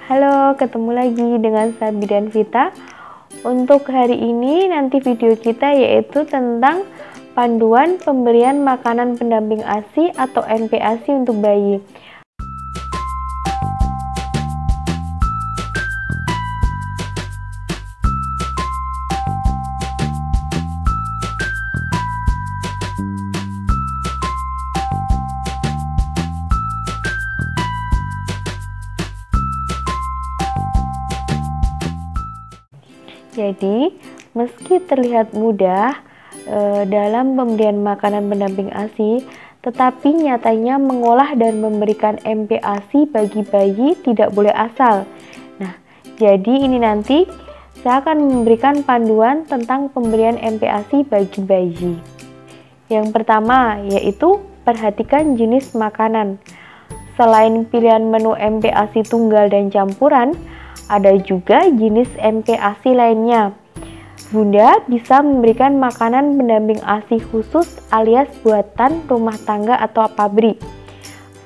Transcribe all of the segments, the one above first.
Halo, ketemu lagi dengan Sabi dan Vita. Untuk hari ini nanti video kita yaitu tentang panduan pemberian makanan pendamping ASI atau NPASI untuk bayi. Jadi, meski terlihat mudah dalam pemberian makanan pendamping ASI, tetapi nyatanya mengolah dan memberikan MPASI bagi bayi tidak boleh asal. Nah, jadi ini nanti saya akan memberikan panduan tentang pemberian MPASI bagi bayi. Yang pertama yaitu perhatikan jenis makanan. Selain pilihan menu MPASI tunggal dan campuran, ada juga jenis MPASI lainnya. Bunda bisa memberikan makanan pendamping ASI khusus alias buatan rumah tangga atau pabrik.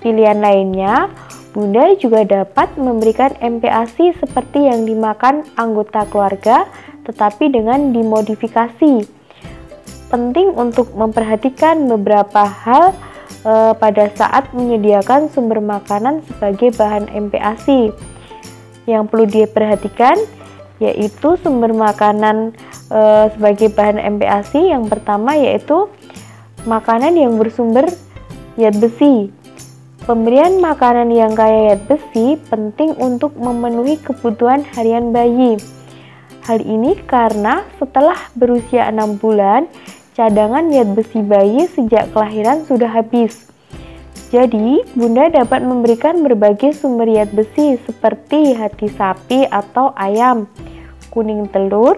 Pilihan lainnya, Bunda juga dapat memberikan MPASI seperti yang dimakan anggota keluarga tetapi dengan dimodifikasi. Penting untuk memperhatikan beberapa hal pada saat menyediakan sumber makanan sebagai bahan MPASI. Yang perlu diperhatikan yaitu sumber makanan sebagai bahan MPASI. Yang pertama yaitu makanan yang bersumber zat besi. Pemberian makanan yang kaya zat besi penting untuk memenuhi kebutuhan harian bayi. Hal ini karena setelah berusia 6 bulan, cadangan zat besi bayi sejak kelahiran sudah habis. Jadi, Bunda dapat memberikan berbagai sumber zat besi seperti hati sapi atau ayam, kuning telur,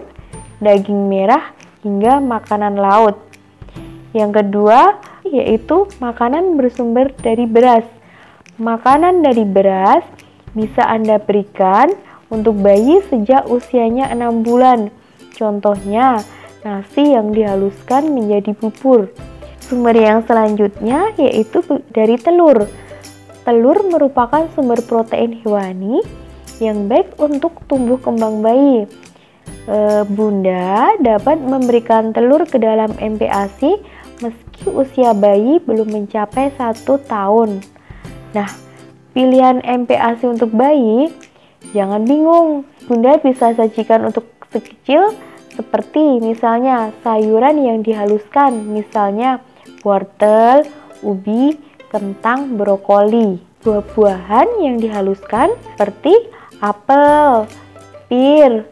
daging merah, hingga makanan laut. Yang kedua, yaitu makanan bersumber dari beras. Makanan dari beras bisa Anda berikan untuk bayi sejak usianya 6 bulan. Contohnya, nasi yang dihaluskan menjadi bubur. Sumber yang selanjutnya yaitu dari telur. Telur merupakan sumber protein hewani yang baik untuk tumbuh kembang bayi. Bunda dapat memberikan telur ke dalam MPASI meski usia bayi belum mencapai 1 tahun. Nah, pilihan MPASI untuk bayi, jangan bingung. Bunda bisa sajikan untuk sekecil seperti misalnya sayuran yang dihaluskan, misalnya wortel, ubi, kentang, brokoli. Buah-buahan yang dihaluskan seperti apel, pir,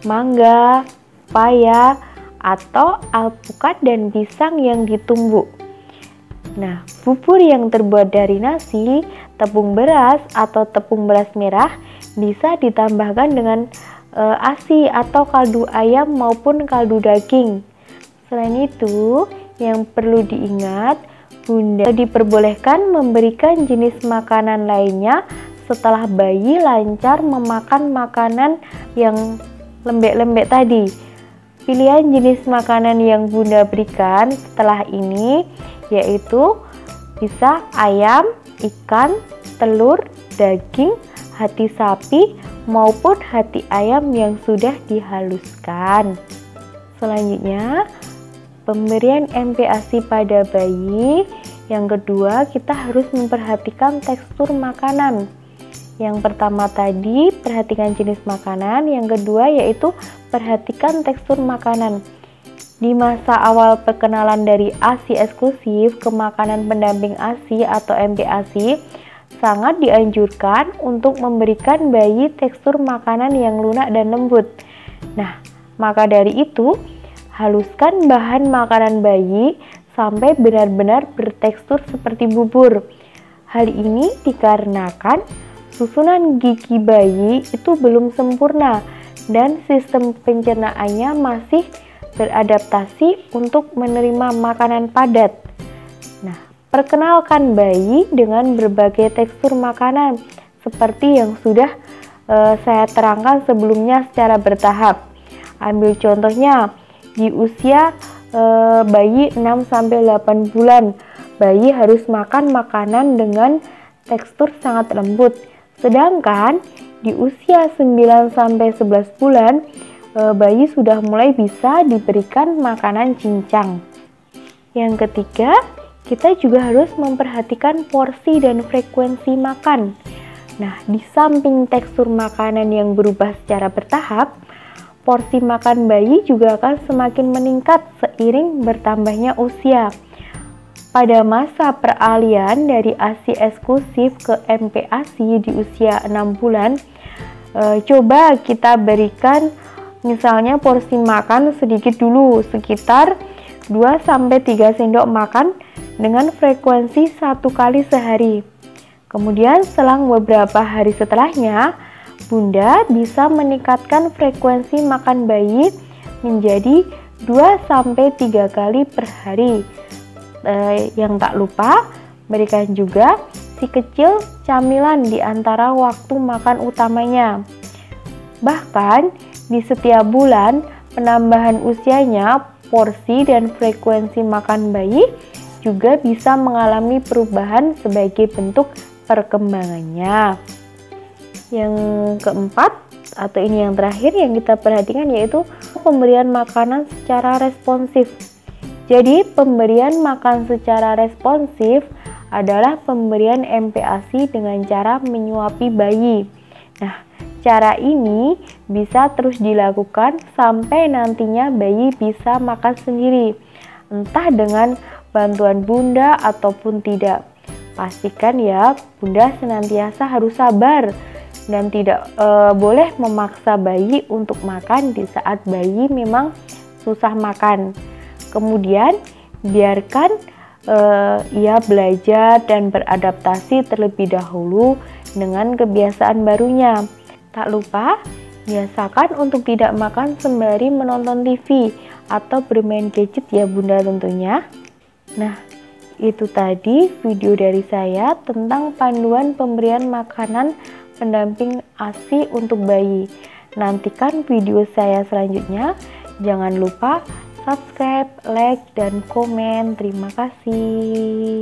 mangga, paya, atau alpukat dan pisang yang ditumbuk. Nah, bubur yang terbuat dari nasi, tepung beras atau tepung beras merah bisa ditambahkan dengan ASI atau kaldu ayam maupun kaldu daging. Selain itu, yang perlu diingat, Bunda diperbolehkan memberikan jenis makanan lainnya setelah bayi lancar memakan makanan yang lembek-lembek tadi. Pilihan jenis makanan yang Bunda berikan setelah ini yaitu bisa ayam, ikan, telur, daging, hati sapi, maupun hati ayam yang sudah dihaluskan. Selanjutnya, pemberian MPASI pada bayi. Yang kedua, kita harus memperhatikan tekstur makanan. Yang pertama tadi, perhatikan jenis makanan. Yang kedua, yaitu perhatikan tekstur makanan. Di masa awal perkenalan dari ASI eksklusif ke makanan pendamping ASI atau MPASI, sangat dianjurkan untuk memberikan bayi tekstur makanan yang lunak dan lembut. Nah, maka dari itu, haluskan bahan makanan bayi sampai benar-benar bertekstur seperti bubur. Hal ini dikarenakan susunan gigi bayi itu belum sempurna dan sistem pencernaannya masih beradaptasi untuk menerima makanan padat. Nah, perkenalkan bayi dengan berbagai tekstur makanan seperti yang sudah saya terangkan sebelumnya secara bertahap. Ambil contohnya, di usia bayi 6-8 bulan, bayi harus makan makanan dengan tekstur sangat lembut. Sedangkan di usia 9-11 bulan, bayi sudah mulai bisa diberikan makanan cincang. Yang ketiga, kita juga harus memperhatikan porsi dan frekuensi makan. Nah, di samping tekstur makanan yang berubah secara bertahap, porsi makan bayi juga akan semakin meningkat seiring bertambahnya usia. Pada masa peralihan dari ASI eksklusif ke MPASI di usia 6 bulan, coba kita berikan misalnya porsi makan sedikit dulu, sekitar 2-3 sendok makan dengan frekuensi 1 kali sehari. Kemudian selang beberapa hari setelahnya, Bunda bisa meningkatkan frekuensi makan bayi menjadi 2-3 kali per hari. Yang tak lupa, berikan juga si kecil camilan di antara waktu makan utamanya. Bahkan di setiap bulan penambahan usianya, porsi dan frekuensi makan bayi juga bisa mengalami perubahan sebagai bentuk perkembangannya. Yang keempat, atau ini yang terakhir yang kita perhatikan, yaitu pemberian makanan secara responsif. Jadi, pemberian makan secara responsif adalah pemberian MPASI dengan cara menyuapi bayi. Nah, cara ini bisa terus dilakukan sampai nantinya bayi bisa makan sendiri, entah dengan bantuan Bunda ataupun tidak. Pastikan ya, Bunda senantiasa harus sabar dan tidak boleh memaksa bayi untuk makan di saat bayi memang susah makan. Kemudian biarkan ia belajar dan beradaptasi terlebih dahulu dengan kebiasaan barunya. Tak lupa, biasakan untuk tidak makan sembari menonton TV atau bermain gadget ya Bunda tentunya. Nah, itu tadi video dari saya tentang panduan pemberian makanan pendamping ASI untuk bayi. Nantikan video saya selanjutnya. Jangan lupa subscribe, like, dan komen. Terima kasih.